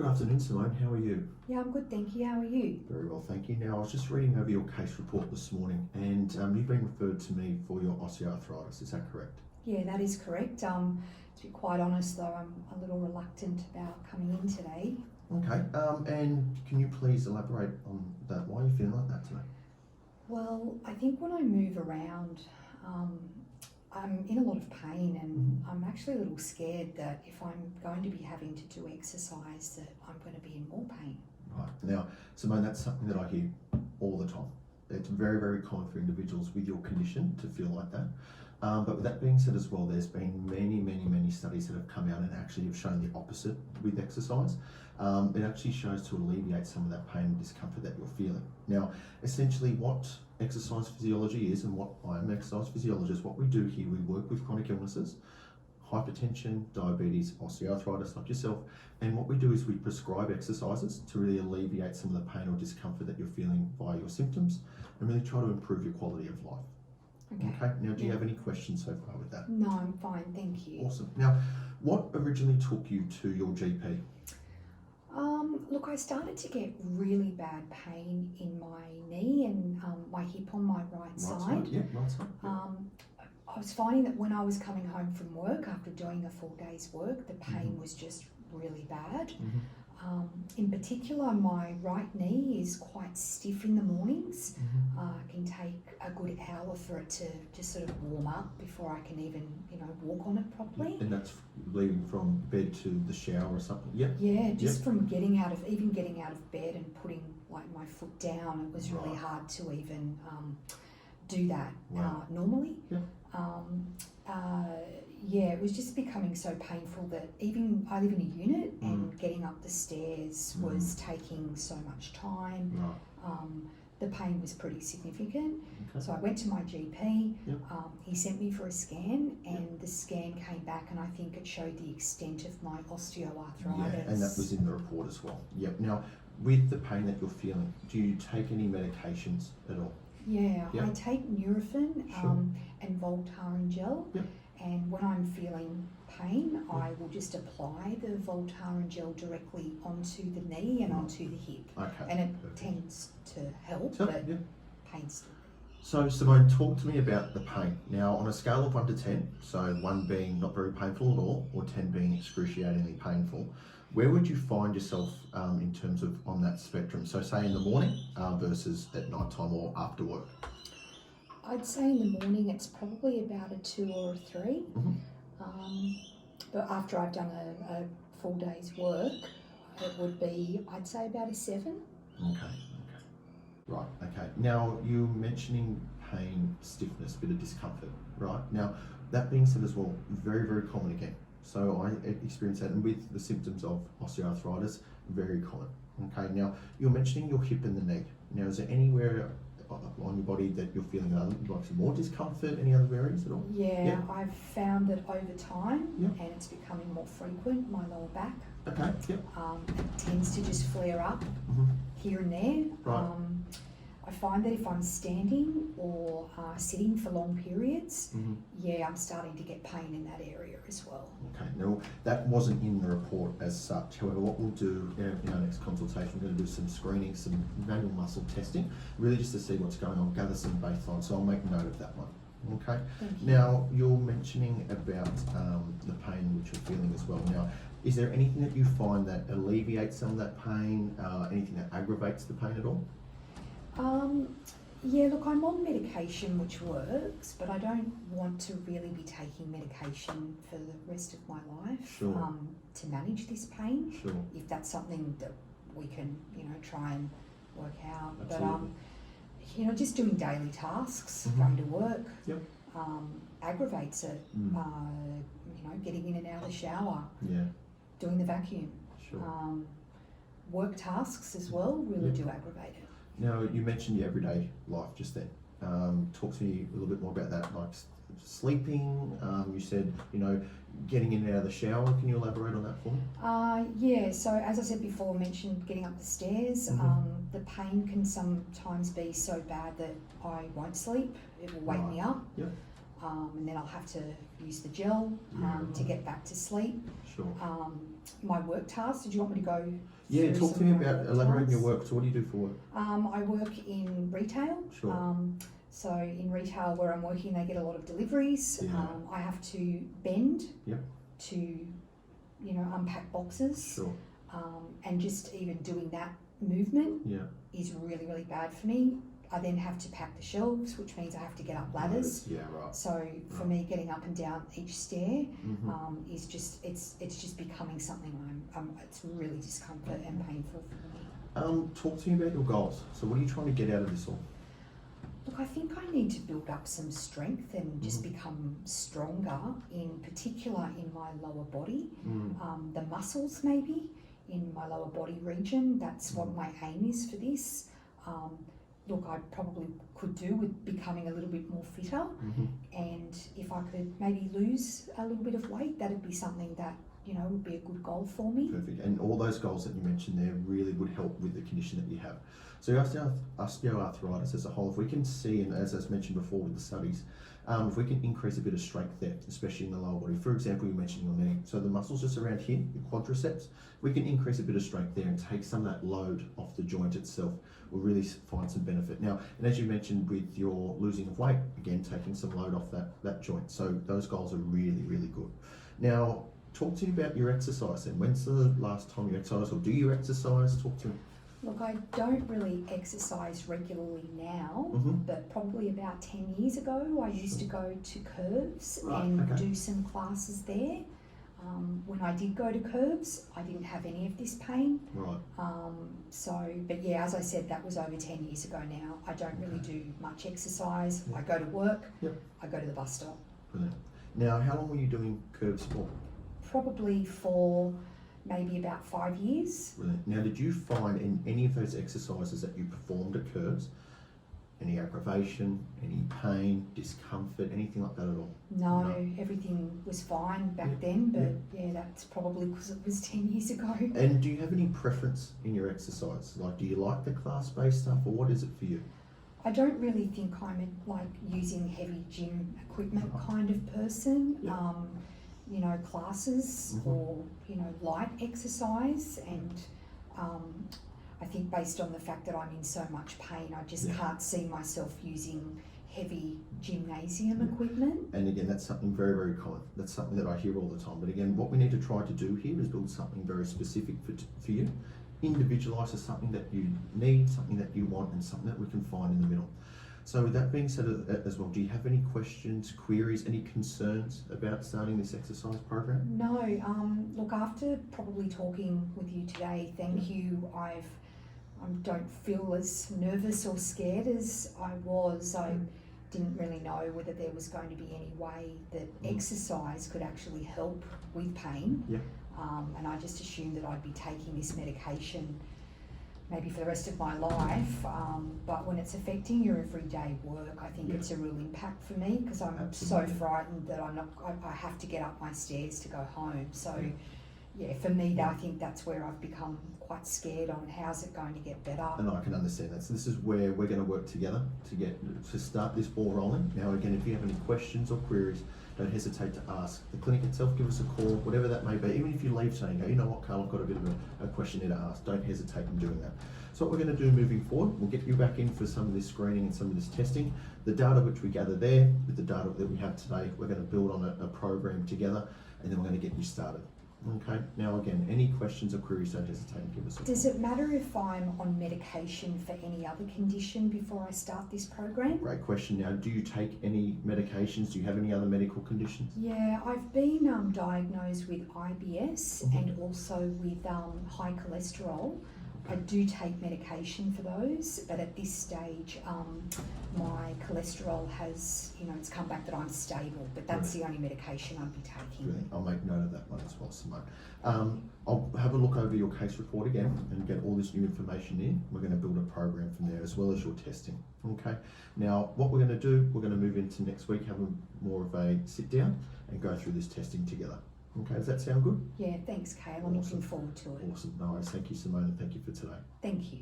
Good afternoon, Simone. How are you? Yeah, I'm good, thank you. How are you? Very well, thank you. Now, I was just reading over your case report this morning, and you've been referred to me for your osteoarthritis. Is that correct? Yeah, that is correct. To be quite honest, though, I'm a little reluctant about coming in today. Okay. And can you please elaborate on that? Why are you feeling like that today? Well, I think when I move around, I'm in a lot of pain, and I'm actually a little scared that if I'm going to be having to do exercise, that I'm going to be in more pain. Right. Now, Simone, that's something that I hear all the time. It's very, very common for individuals with your condition to feel like that. But with that being said as well, there's been many studies that have come out and actually have shown the opposite with exercise. It actually shows to alleviate some of that pain and discomfort that you're feeling. Now, essentially what exercise physiology is, and what I am an exercise physiologist, what we do here, we work with chronic illnesses, hypertension, diabetes, osteoarthritis like yourself, and what we do is we prescribe exercises to really alleviate some of the pain or discomfort that you're feeling via your symptoms and really try to improve your quality of life. Okay. Now, do you have any questions so far with that? No, I'm fine, thank you. Awesome. Now, what originally took you to your GP? Look, I started to get really bad pain in my knee and my hip on my right side. Yeah, right side. Yeah. I was finding that when I was coming home from work after doing a full day's work, the pain was just really bad. In particular, my right knee is quite stiff in the mornings. It can take a good hour for it to just sort of warm up before I can even, walk on it properly. And that's leaving from bed to the shower or something? Yep. Yeah, just from getting out of bed and putting like my foot down, it was really hard to even do that normally. It was just becoming so painful that even I live in a unit and getting up the stairs was taking so much time. The pain was pretty significant. So I went to my GP, he sent me for a scan, and the scan came back and I think it showed the extent of my osteoarthritis. Yeah, and that was in the report as well. Yep. Now, with the pain that you're feeling, do you take any medications at all? Yeah, I take Nurofen and Voltaren gel. And when I'm feeling pain, I will just apply the Voltaren gel directly onto the knee and onto the hip. And it tends to help, but pain's still. So, Simone, talk to me about the pain. Now, on a scale of 1 to 10, so 1 being not very painful at all, or 10 being excruciatingly painful, where would you find yourself in terms of on that spectrum? So, say in the morning versus at night time or after work? I'd say in the morning it's probably about a 2 or a 3. But after I've done a full day's work, it would be, I'd say, about a 7. Okay. Right, okay. Now, you're mentioning pain, stiffness, bit of discomfort, right? Now, that being said as well, very, very common again. So I experience that, and with the symptoms of osteoarthritis, very common. Okay, now, you're mentioning your hip and the knee. Now, is there anywhere on your body that you're feeling like some more discomfort, any other areas at all? Yeah, I've found that over time, and it's becoming more frequent, my lower back. Okay, it tends to just flare up here and there. Right. I find that if I'm standing or sitting for long periods, I'm starting to get pain in that area as well. Okay, now that wasn't in the report as such. However, what we'll do in our next consultation, we're going to do some screening, some manual muscle testing, really just to see what's going on, gather some baseline. So I'll make note of that one. Okay. Now, you're mentioning about the pain which you're feeling as well. Now, is there anything that you find that alleviates some of that pain, anything that aggravates the pain at all? Look, I'm on medication which works, but I don't want to really be taking medication for the rest of my life to manage this pain. If that's something that we can, try and work out. Absolutely. But, just doing daily tasks, going to work, aggravates it. Getting in and out of the shower, doing the vacuum. Work tasks as well really do aggravate it. Now, you mentioned your everyday life just then. Talk to me a little bit more about that, like sleeping. You said, getting in and out of the shower. Can you elaborate on that for me? So as I said before, I mentioned getting up the stairs. The pain can sometimes be so bad that I won't sleep. It will wake me up. and then I'll have to use the gel to get back to sleep. Sure. My work tasks, did you want me to go? Yeah, talk to me about elaborating your tasks? work. So what do you do for work? I work in retail. Sure. So in retail where I'm working, they get a lot of deliveries. Yeah. I have to bend Yep. to, unpack boxes. Sure. And just even doing that movement Yeah. is really, really bad for me. I then have to pack the shelves, which means I have to get up ladders. Yeah, right. So for me, getting up and down each stair Mm-hmm. is just it's just becoming something it's really discomfort and painful for me. Talk to me about your goals. So what are you trying to get out of this all? Look, I think I need to build up some strength and just become stronger, in particular in my lower body, the muscles maybe in my lower body region. That's what my aim is for this. Look, I probably could do with becoming a little bit more fitter, and if I could maybe lose a little bit of weight, that'd be something that would be a good goal for me. Perfect. And all those goals that you mentioned there really would help with the condition that you have. So osteoarthritis as a whole, if we can see, and as I mentioned before with the studies, if we can increase a bit of strength there, especially in the lower body. For example, you mentioned your knee. So the muscles just around here, your quadriceps, we can increase a bit of strength there and take some of that load off the joint itself. We'll really find some benefit. Now, and as you mentioned with your losing of weight, again, taking some load off that joint. So those goals are really, really good. Now, talk to me about your exercise then. When's the last time you exercised, or do you exercise? Talk to me. Look, I don't really exercise regularly now, Mhm. but probably about 10 years ago, I used to go to Curves Right, and okay. do some classes there. When I did go to Curves, I didn't have any of this pain. Right. But yeah, as I said, that was over 10 years ago now. I don't really Okay. do much exercise. Yeah. I go to work, Yep. I go to the bus stop. Brilliant. Now, how long were you doing curves for? Probably for maybe about 5 years. Brilliant. Now, did you find in any of those exercises that you performed at curves, any aggravation, any pain, discomfort, anything like that at all? No, No. everything was fine back Yeah, then, but yeah, that's probably because it was 10 years ago. And do you have any preference in your exercise? Like, do you like the class-based stuff, or what is it for you? I don't really think I'm like using heavy gym equipment kind of person. Yeah. Classes or light exercise, and I think based on the fact that I'm in so much pain, I just Yeah. can't see myself using heavy gymnasium equipment. And again, that's something very, very common. That's something that I hear all the time. But again, what we need to try to do here is build something very specific for you. Individualise to something that you need, something that you want, and something that we can find in the middle. So with that being said as well, do you have any questions, queries, any concerns about starting this exercise program? No, look, after probably talking with you today, thank you. I don't feel as nervous or scared as I was. I didn't really know whether there was going to be any way that exercise could actually help with pain. Yeah. And I just assumed that I'd be taking this medication maybe for the rest of my life, but when it's affecting your everyday work, I think it's a real impact for me, because I'm Absolutely. so frightened that I have to get up my stairs to go home. So yeah, for me, I think that's where I've become quite scared on how's it going to get better. And I can understand that. So this is where we're going to work together to start this ball rolling. Now again, if you have any questions or queries, don't hesitate to ask the clinic itself. Give us a call, whatever that may be. Even if you leave saying, you know what, Carl, I've got a bit of a question here to ask, don't hesitate in doing that. So what we're going to do moving forward, we'll get you back in for some of this screening and some of this testing. The data which we gather there, with the data that we have today, we're going to build on a program together, and then we're going to get you started. Okay, now again, any questions or queries, don't hesitate and give us a call. Does it matter if I'm on medication for any other condition before I start this program? Great question. Now, do you take any medications? Do you have any other medical conditions? Yeah, I've been diagnosed with IBS and also with high cholesterol. I do take medication for those, but at this stage, my cholesterol has, it's come back that I'm stable, but that's the only medication I'd be taking. Brilliant. I'll make note of that one as well, Simone. I'll have a look over your case report again and get all this new information in. We're going to build a program from there, as well as your testing. Okay. Now, what we're going to do, we're going to move into next week, have more of a sit down and go through this testing together. Okay, does that sound good? Yeah, thanks, Kale. I'm looking forward to it. Awesome. No worries. Thank you, Simone, and thank you for today. Thank you.